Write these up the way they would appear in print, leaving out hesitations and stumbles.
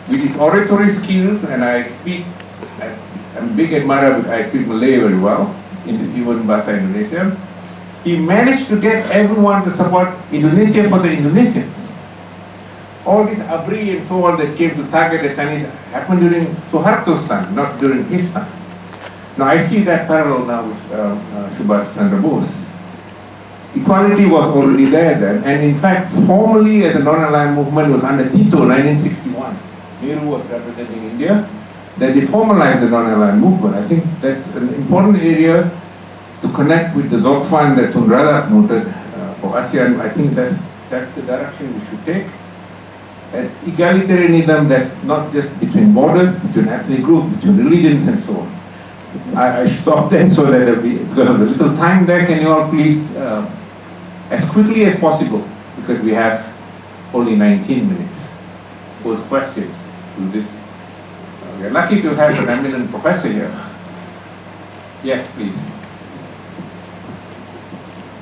with his oratory skills, and I'm a big admirer, I speak Malay very well, even Bahasa Indonesia. He managed to get everyone to support Indonesia for the Indonesians. All this ABRI and so on that came to target the Chinese happened during Suharto's time, not during his time. Now I see that parallel now with Subhas Chandra Bose. Equality was already there then, and in fact, formally as a non-aligned movement was under Tito, 1961. Nehru was representing India, that they formalized the non-aligned movement. I think that's an important area to connect with the Zogfan that Tun Razak noted for ASEAN. I think that's the direction we should take. And egalitarianism that's not just between borders, between ethnic groups, between religions and so on. I stopped there so that because of the little time there, can you all please, as quickly as possible, because we have only 19 minutes, pose questions to this. We are lucky to have an eminent professor here. Yes, please.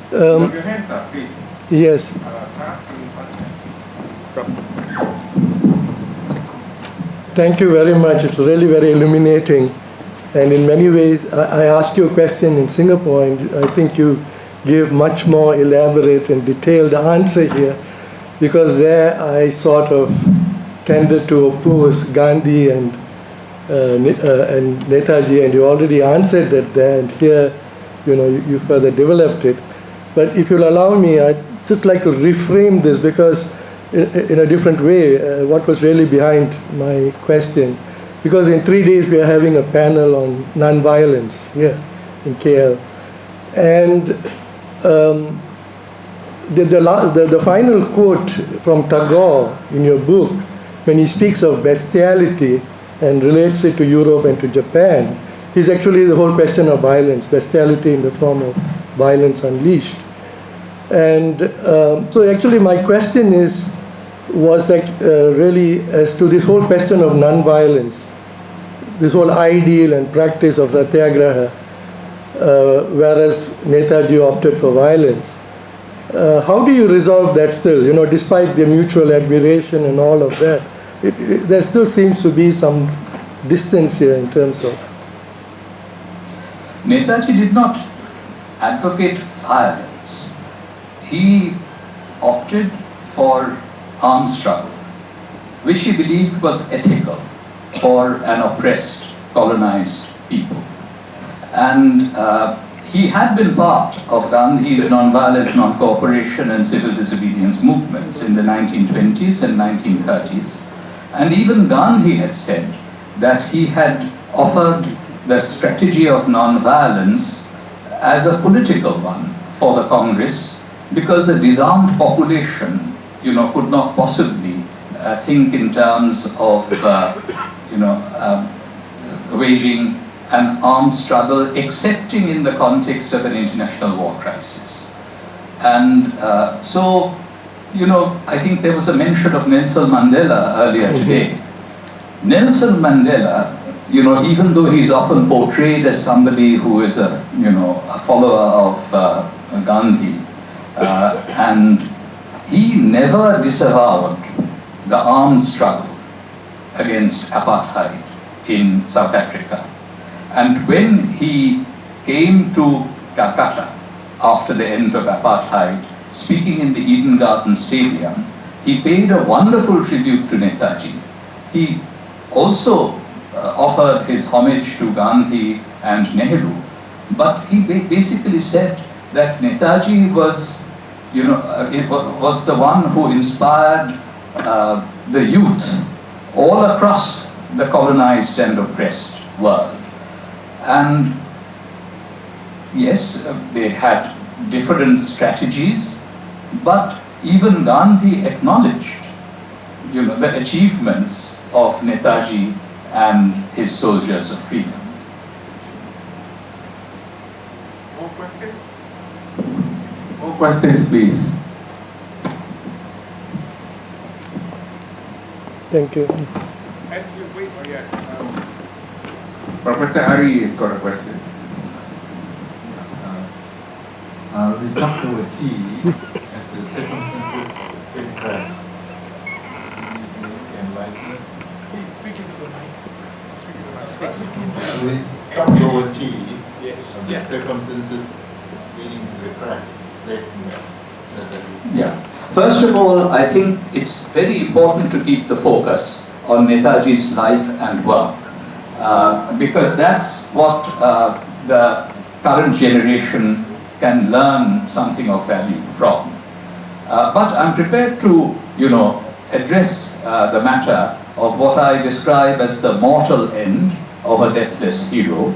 Put your hands up, please. Yes. Thank you very much. It's really very illuminating. And in many ways, I asked you a question in Singapore, and I think you gave much more elaborate and detailed answer here, because there I sort of tended to oppose Gandhi and Netaji, and you already answered that there, and here, you further developed it. But if you'll allow me, I'd just like to reframe this, because in a different way, what was really behind my question. Because in 3 days we are having a panel on non-violence here in KL. And the final quote from Tagore in your book, when he speaks of bestiality and relates it to Europe and to Japan, is actually the whole question of violence, bestiality in the form of violence unleashed. And so actually my question was really as to this whole question of non-violence, this whole ideal and practice of satyagraha, whereas Netaji opted for violence. How do you resolve that still? Despite the mutual admiration and all of that, there still seems to be some distance here in terms of... Netaji did not advocate violence. He opted for armed struggle, which he believed was ethical for an oppressed, colonized people. And he had been part of Gandhi's nonviolent non-cooperation and civil disobedience movements in the 1920s and 1930s. And even Gandhi had said that he had offered the strategy of non-violence as a political one for the Congress, because a disarmed population, could not possibly think in terms of, waging an armed struggle, excepting in the context of an international war crisis. And so, I think there was a mention of Nelson Mandela earlier today. Nelson Mandela, even though he's often portrayed as somebody who is a follower of Gandhi, and he never disavowed the armed struggle against apartheid in South Africa. And when he came to Calcutta after the end of apartheid, speaking in the Eden Garden Stadium, he paid a wonderful tribute to Netaji. He also offered his homage to Gandhi and Nehru, but he basically said that Netaji was was the one who inspired the youth all across the colonized and oppressed world. And yes, they had different strategies, but even Gandhi acknowledged, the achievements of Netaji and his soldiers of freedom. More questions? More questions, please. Thank you. Wait, Professor Ari has got a question. We come to a tea as the circumstances enlightenment. We talked over tea. Yes. The Yeah. circumstances leading to the crash led to that. Yeah. First of all, I think it's very important to keep the focus on Netaji's life and work, because that's what the current generation can learn something of value from. But I'm prepared to, address the matter of what I describe as the mortal end of a deathless hero.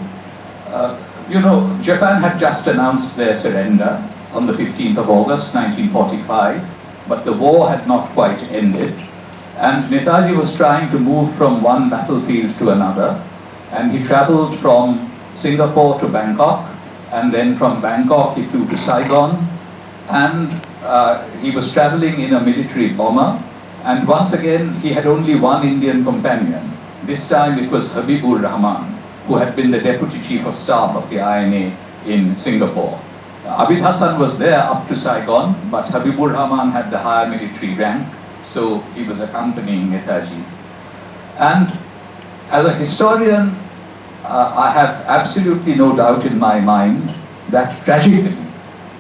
Japan had just announced their surrender on the 15th of August 1945, but the war had not quite ended, and Netaji was trying to move from one battlefield to another, and he traveled from Singapore to Bangkok, and then from Bangkok he flew to Saigon, and he was traveling in a military bomber, and once again he had only one Indian companion. This time it was Habibur Rahman, who had been the Deputy Chief of Staff of the INA in Singapore. Abid Hassan was there up to Saigon, but Habibur Rahman had the higher military rank, so he was accompanying Netaji. And as a historian, I have absolutely no doubt in my mind that tragically,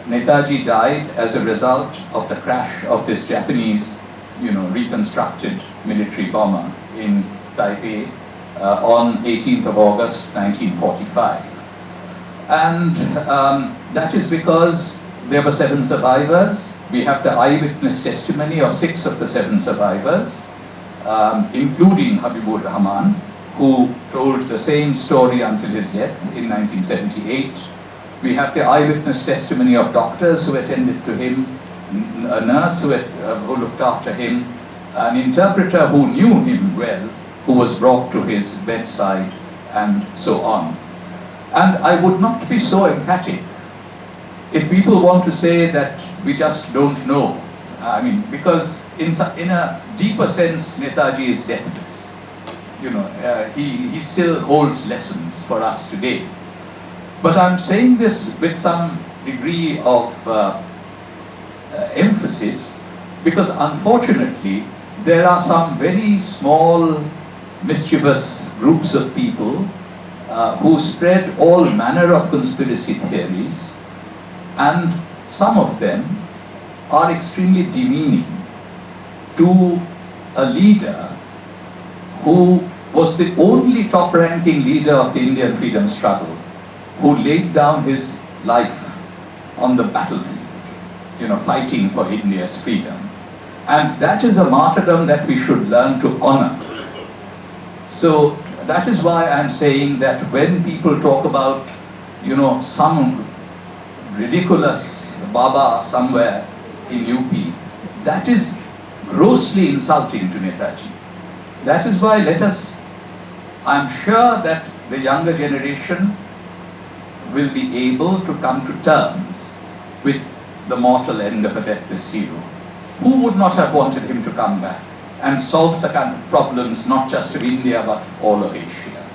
Netaji died as a result of the crash of this Japanese, reconstructed military bomber in Taipei on 18th of August 1945. And that is because there were 7 survivors. We have the eyewitness testimony of 6 of the 7 survivors, including Habibur Rahman, who told the same story until his death in 1978. We have the eyewitness testimony of doctors who attended to him, a nurse who looked after him, an interpreter who knew him well, who was brought to his bedside, and so on. And I would not be so emphatic if people want to say that we just don't know. Because in a deeper sense, Netaji is deathless. He still holds lessons for us today. But I'm saying this with some degree of emphasis, because unfortunately, there are some very small, mischievous groups of people who spread all manner of conspiracy theories, and some of them are extremely demeaning to a leader who was the only top-ranking leader of the Indian freedom struggle, who laid down his life on the battlefield, fighting for India's freedom. And that is a martyrdom that we should learn to honor. So that is why I'm saying that when people talk about, some ridiculous Baba somewhere in UP, that is grossly insulting to Netaji. That is why I'm sure that the younger generation will be able to come to terms with the mortal end of a deathless hero. Who would not have wanted him to come back and solve the kind of problems not just of India but all of Asia?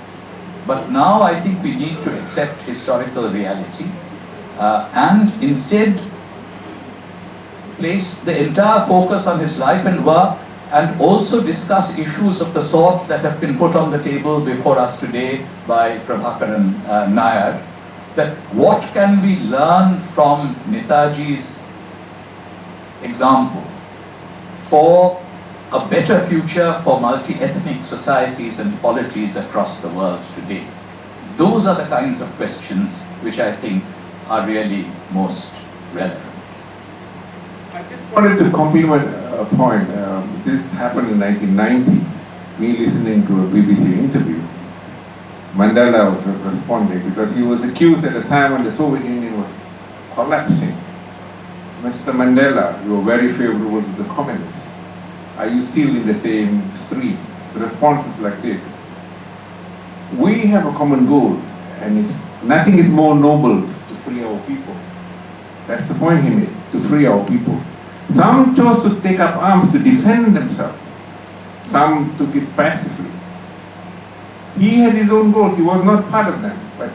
But now I think we need to accept historical reality and instead place the entire focus on his life and work, and also discuss issues of the sort that have been put on the table before us today by Prabhakaran Nair, that what can we learn from Netaji's example for a better future for multi-ethnic societies and polities across the world today? Those are the kinds of questions which I think are really most relevant. I just wanted to compliment a point. This happened in 1990, me listening to a BBC interview. Mandela was responding because he was accused at the time when the Soviet Union was collapsing. Mr. Mandela, you were very favorable to the communists. Are you still in the same stream? The response is like this. We have a common goal, and nothing is more noble to free our people. That's the point he made, to free our people. Some chose to take up arms to defend themselves. Some took it passively. He had his own goals, he was not part of them, but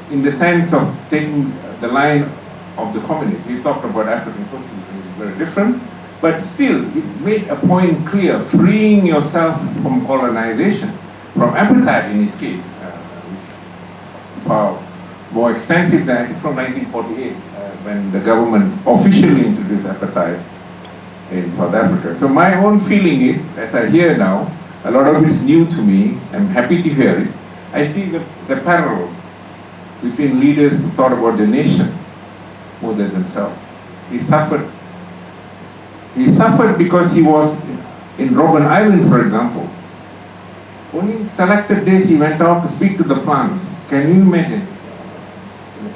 in the sense of taking the line of the communists, he talked about African socialism, which is very different. But still, it made a point clear, freeing yourself from colonization, from apartheid in his case, which is far more extensive than I think from 1948, when the government officially introduced apartheid in South Africa. So my own feeling is, as I hear now, a lot of it is new to me. I'm happy to hear it. I see the parallel between leaders who thought about the nation more than themselves. He suffered because he was in Robben Island, for example. Only selected days he went out to speak to the plants. Can you imagine?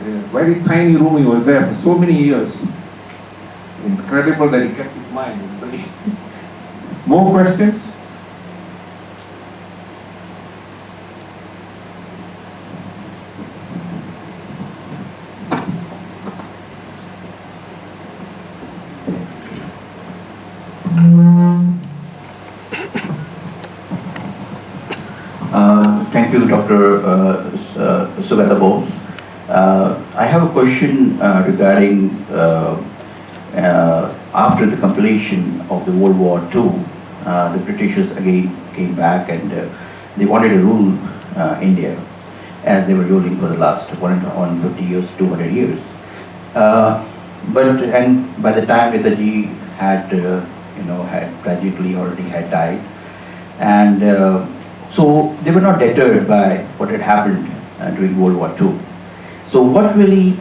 In a very tiny room, he was there for so many years. Incredible that he kept his mind. More questions? Thank you, Dr. Sugata Bose. I have a question regarding after the completion of the World War II, the Britishers again came back and they wanted to rule India as they were ruling for the last 150 years, 200 years. And by the time Netaji had tragically already had died, and so they were not deterred by what had happened during World War II. So what really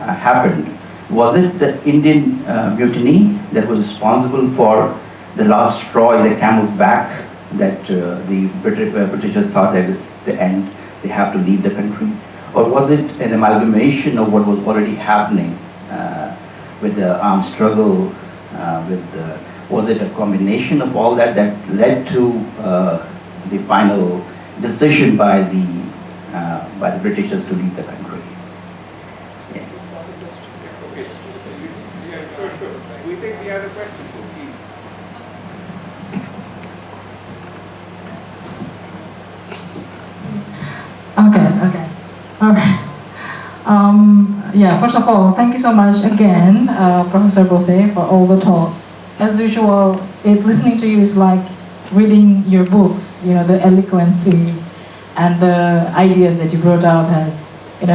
happened? Was it the Indian mutiny that was responsible for the last straw in the camel's back, that the Britishers thought that it's the end, they have to leave the country? Or was it an amalgamation of what was already happening with the armed struggle, was it a combination of all that that led to the final decision by the Britishers to leave the country? Yeah. We take the other question, please. Okay. All right. Yeah, first of all, thank you so much again, Professor Bose, for all the talks. As usual, listening to you is like reading your books, the eloquency and the ideas that you brought out has,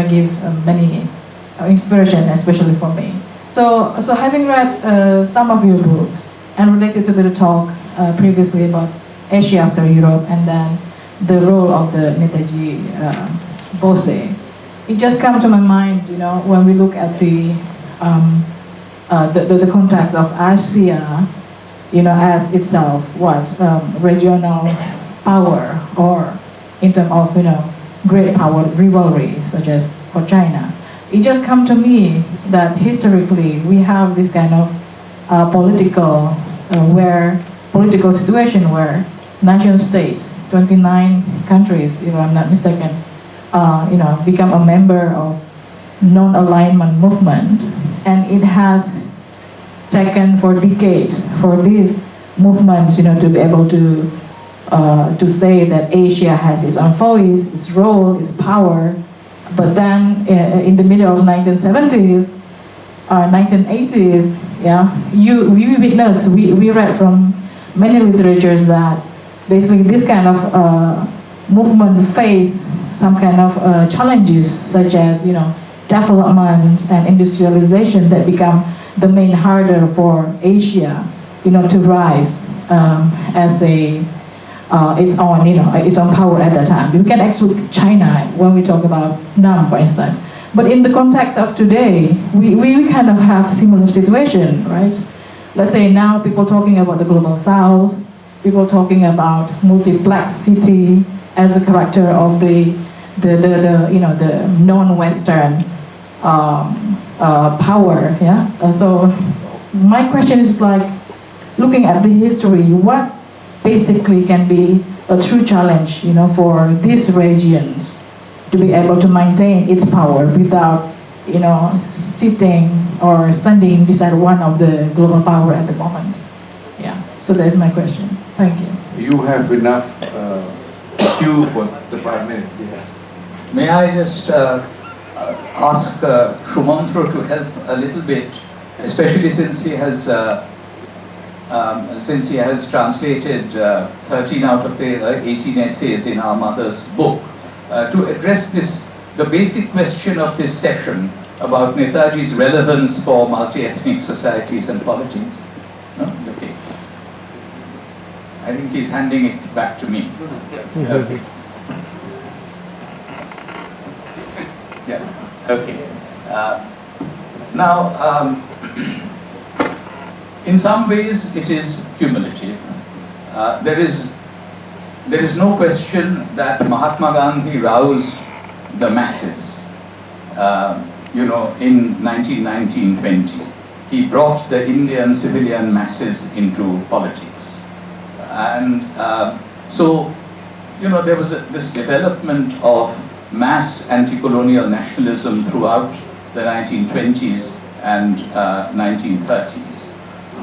give many inspiration, especially for me. So having read some of your books and related to the talk previously about Asia after Europe and then the role of the Netaji Bose, it just comes to my mind, when we look at the context of Asia, as itself, regional power, or in terms of, great power rivalry, such as for China. It just comes to me that historically we have this kind of political situation where nation state, 29 countries, if I'm not mistaken, become a member of non-alignment movement, and it has taken for decades for this movement, to be able to say that Asia has its own voice, its role, its power. But then in the middle of 1970s, 1980s, we witnessed, we read from many literatures that basically this kind of movement faced some kind of challenges, such as development and industrialization that become the main hurdle for Asia, to rise as its own power at that time. We can exclude China when we talk about NAM, for instance. But in the context of today, we kind of have similar situation, right? Let's say now people talking about the global south, people talking about multiplex city as a character of the non-Western power. So my question is like, looking at the history, what basically can be a true challenge, for these regions to be able to maintain its power without, sitting or standing beside one of the global power at the moment. So that's my question. Thank you. You have enough queue for the 5 minutes. May I just ask Shumantro to help a little bit especially since he has translated 13 out of the 18 essays in our mother's book, to address the basic question of this session about Netaji's relevance for multi-ethnic societies and politics. No? Okay. I think he's handing it back to me. Okay. Yeah. Okay. Now, in some ways, it is cumulative. There is no question that Mahatma Gandhi roused the masses, in 1919-20. He brought the Indian civilian masses into politics. And so, there was this development of mass anti-colonial nationalism throughout the 1920s and 1930s.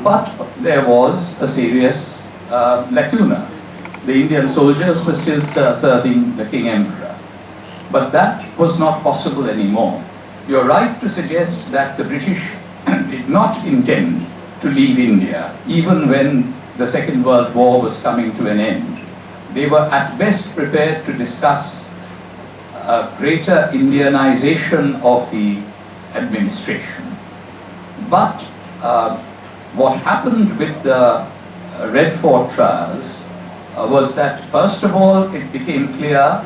But there was a serious lacuna. The Indian soldiers were still serving the King Emperor. But that was not possible anymore. You're right to suggest that the British did not intend to leave India, even when the Second World War was coming to an end. They were at best prepared to discuss a greater Indianization of the administration. But what happened with the Red Fort trials was that, first of all, it became clear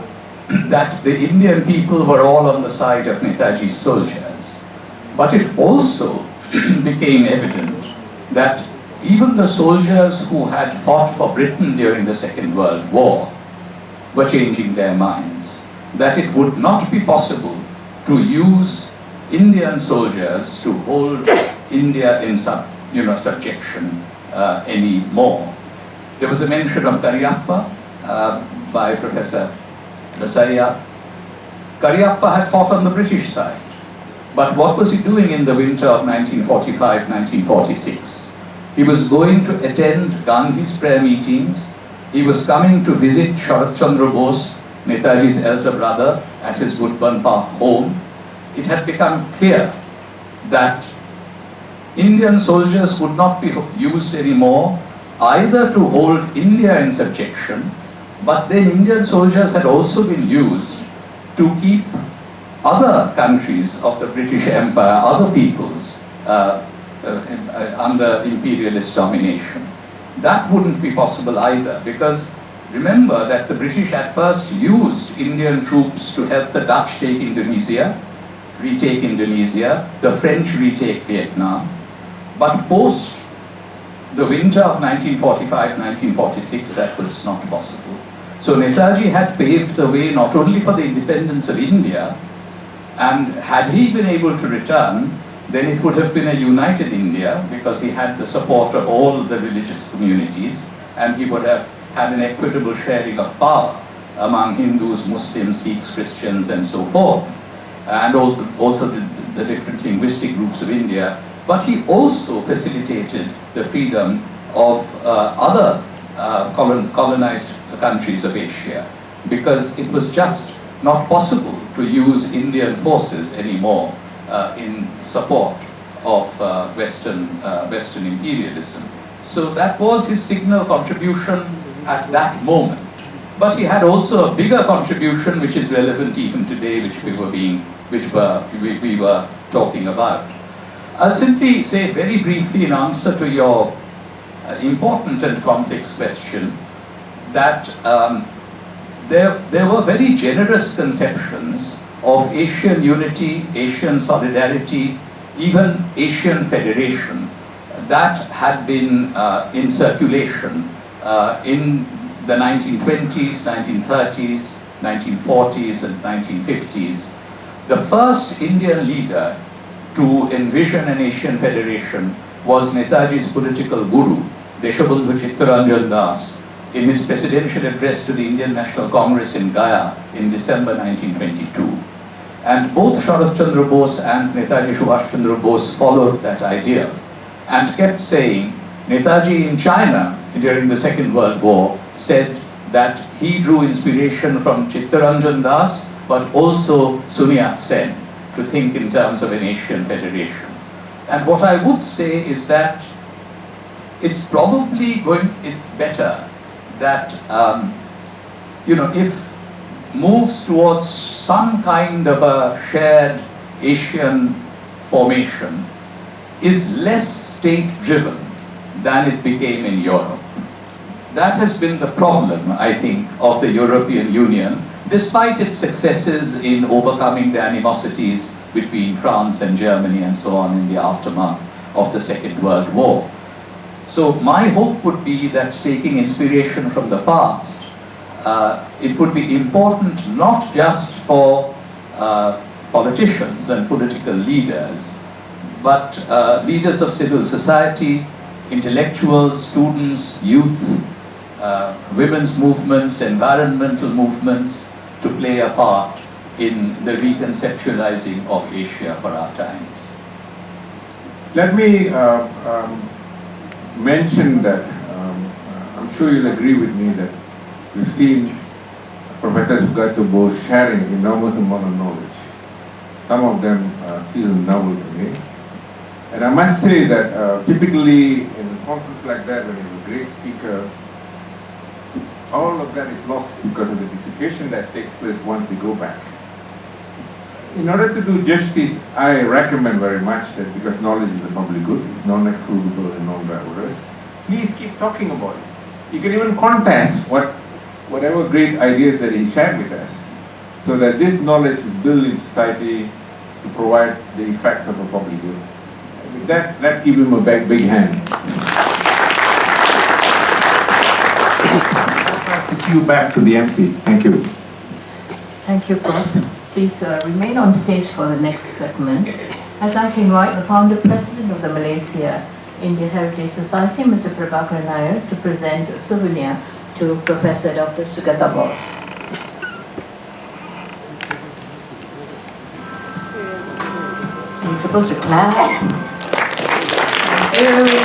that the Indian people were all on the side of Netaji's soldiers. But it also became evident that even the soldiers who had fought for Britain during the Second World War were changing their minds, that it would not be possible to use Indian soldiers to hold India in subjection anymore. There was a mention of Cariappa by Professor Rasaya. Cariappa had fought on the British side. But what was he doing in the winter of 1945-1946? He was going to attend Gandhi's prayer meetings. He was coming to visit Subhas Chandra Bose, Netaji's elder brother, at his Woodburn Park home. It had become clear that Indian soldiers would not be used anymore either to hold India in subjection, but then Indian soldiers had also been used to keep other countries of the British Empire, other peoples, under imperialist domination. That wouldn't be possible either, because remember that the British at first used Indian troops to help the Dutch take Indonesia, retake Indonesia, the French retake Vietnam, but post the winter of 1945-1946, that was not possible. So Netaji had paved the way not only for the independence of India, and had he been able to return, then it would have been a united India, because he had the support of all the religious communities, and he would have had an equitable sharing of power among Hindus, Muslims, Sikhs, Christians, and so forth, and also the different linguistic groups of India. But he also facilitated the freedom of other colonized countries of Asia, because it was just not possible to use Indian forces anymore in support of Western imperialism. So that was his signal contribution at that moment. But he had also a bigger contribution, which is relevant even today, which we were talking about. I'll simply say very briefly in answer to your important and complex question that there were very generous conceptions of Asian unity, Asian solidarity, even Asian federation that had been in circulation in the 1920s, 1930s, 1940s and 1950s. The first Indian leader to envision an Asian federation was Netaji's political guru, Deshabandhu Chittaranjan Das, in his presidential address to the Indian National Congress in Gaya in December 1922. And both Subhas Chandra Bose and Netaji Subhas Chandra Bose followed that ideal and kept saying, Netaji in China during the Second World War said that he drew inspiration from Chittaranjan Das, but also Sun Yat-sen, to think in terms of an Asian federation. And what I would say is that it's better that, if moves towards some kind of a shared Asian formation is less state-driven than it became in Europe. That has been the problem, I think, of the European Union, despite its successes in overcoming the animosities between France and Germany and so on in the aftermath of the Second World War. So my hope would be that, taking inspiration from the past, it would be important not just for politicians and political leaders, but leaders of civil society, intellectuals, students, youth, women's movements, environmental movements, to play a part in the reconceptualizing of Asia for our times. Let me mention that I'm sure you'll agree with me that we've seen Professor Sugata Bose sharing enormous amount of knowledge. Some of them are still novel to me. And I must say that typically in a conference like that, when you have a great speaker, all of that is lost because of the dissipation that takes place once they go back. In order to do justice, I recommend very much that, because knowledge is a public good, it's non-excludable and non-diverse, please keep talking about it. You can even contest whatever great ideas that he shared with us, so that this knowledge is built in society to provide the effects of a public good. And with that, let's give him a big hand. The cue back to the MC. Thank you. Thank you, Prof. Please remain on stage for the next segment. I'd like to invite the founder president of the Malaysia Indian Heritage Society, Mr. Prabhakar Nair, to present a souvenir to Professor Dr. Sugata Bose. You're supposed to clap. Thank you.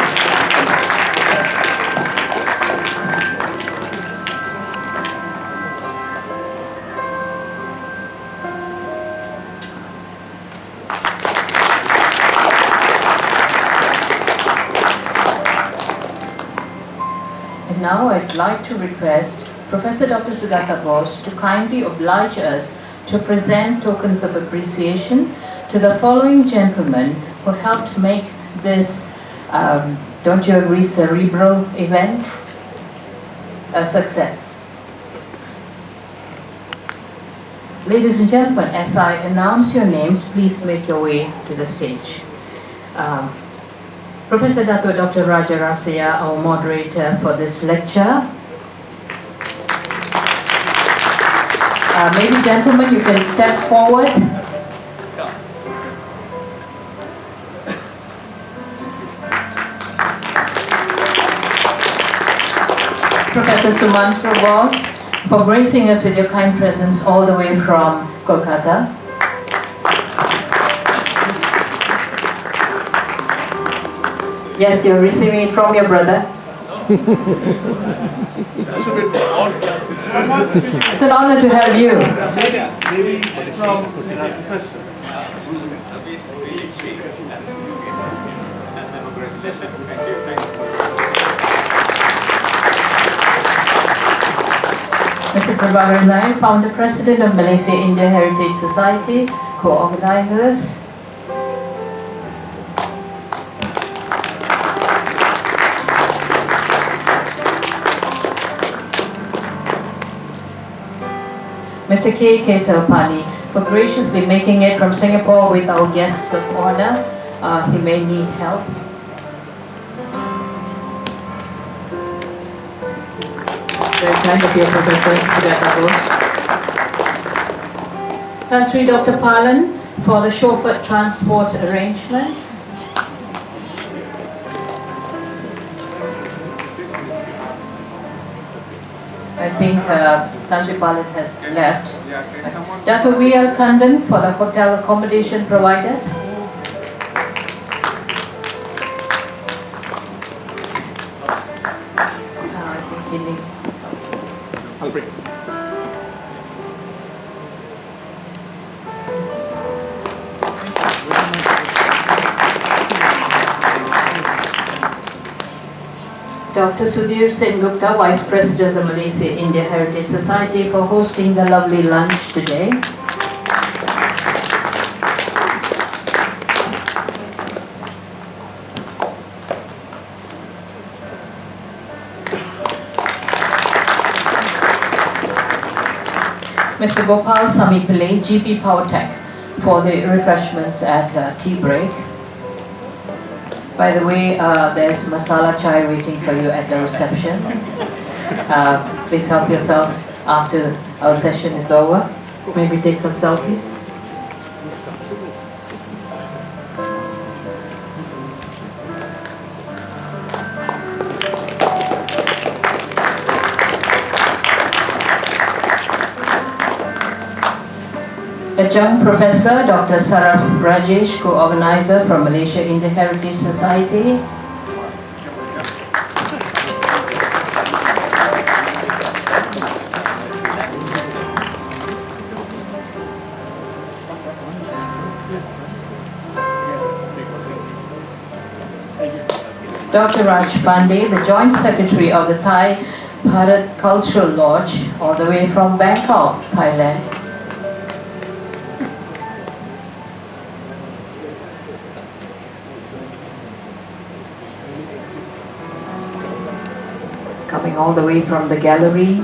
Now I'd like to request Professor Dr. Sugata Bose to kindly oblige us to present tokens of appreciation to the following gentlemen who helped make this, don't you agree, cerebral event a success. Ladies and gentlemen, as I announce your names, please make your way to the stage. Professor Dr. Raja Rasaya, our moderator for this lecture. Maybe gentlemen, you can step forward. Professor Sumantro Bose, for gracing us with your kind presence all the way from Kolkata. Yes, you're receiving it from your brother. That's a bit odd. It's an honor to have you. Maybe from Professor. Mr. Prabhakar Nair, founder president of Malaysia India Heritage Society, co-organizers. Mr. K. Kesavapani, for graciously making it from Singapore with our guests of honor. He may need help. Very kind of you, Professor Sugata Bose. That's Dr. Palan for the chauffeur transport arrangements. I think Tansi Palan has left. Dr. V.L. Kandan for the hotel accommodation provided. I think he needs. I'll bring it. Dr. Sudhir Sengupta, Vice President of the Malaysia India Heritage Society, for hosting the lovely lunch today. Mr. Gopal Samipillai, GP Powertech, for the refreshments at tea break. By the way, there's masala chai waiting for you at the reception. Please help yourselves after our session is over. Maybe take some selfies. Adjunct Professor Dr. Saraf Rajesh, co-organizer from Malaysia India Heritage Society. Dr. Raj Pandey, the Joint Secretary of the Thai Bharat Cultural Lodge, all the way from Bangkok, Thailand. Coming all the way from the gallery.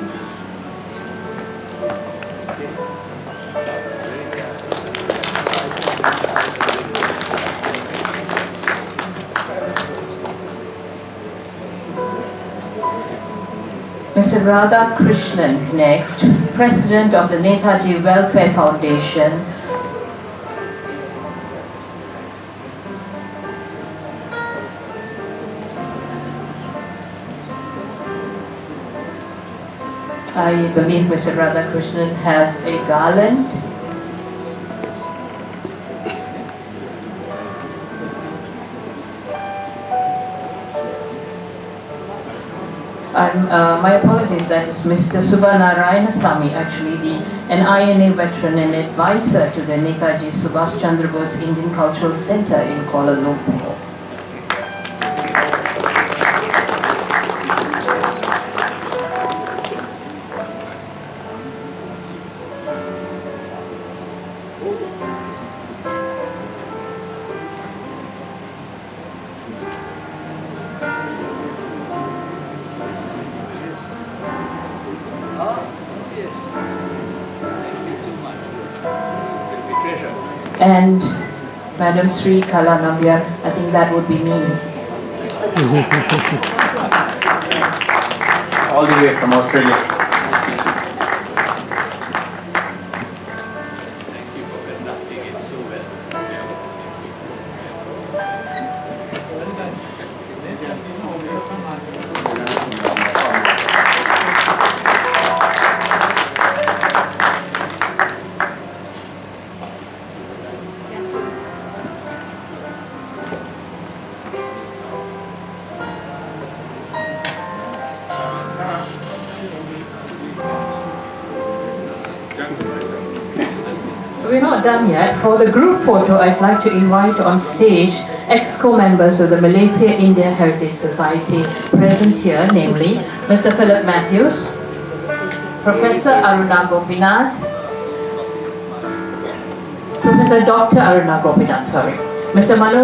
Mr. Radha Krishnan next, President of the Netaji Welfare Foundation. I believe Mr. Radha Krishnan has a garland. My apologies, that is Mr. Subbanarayanasamy, actually an INA veteran and advisor to the Netaji Subhas Chandra Bose Indian Cultural Center in Kuala Lumpur. And Madam Sri Kala Nambiar, I think that would be me. All the way from Australia. Thank you for conducting it so well. We're not done yet. For the group photo, I'd like to invite on stage EXCO members of the Malaysia India Heritage Society present here, namely Mr. Philip Matthews, Professor Aruna Gopinath, Professor Dr. Aruna Gopinath, sorry, Mr. Manu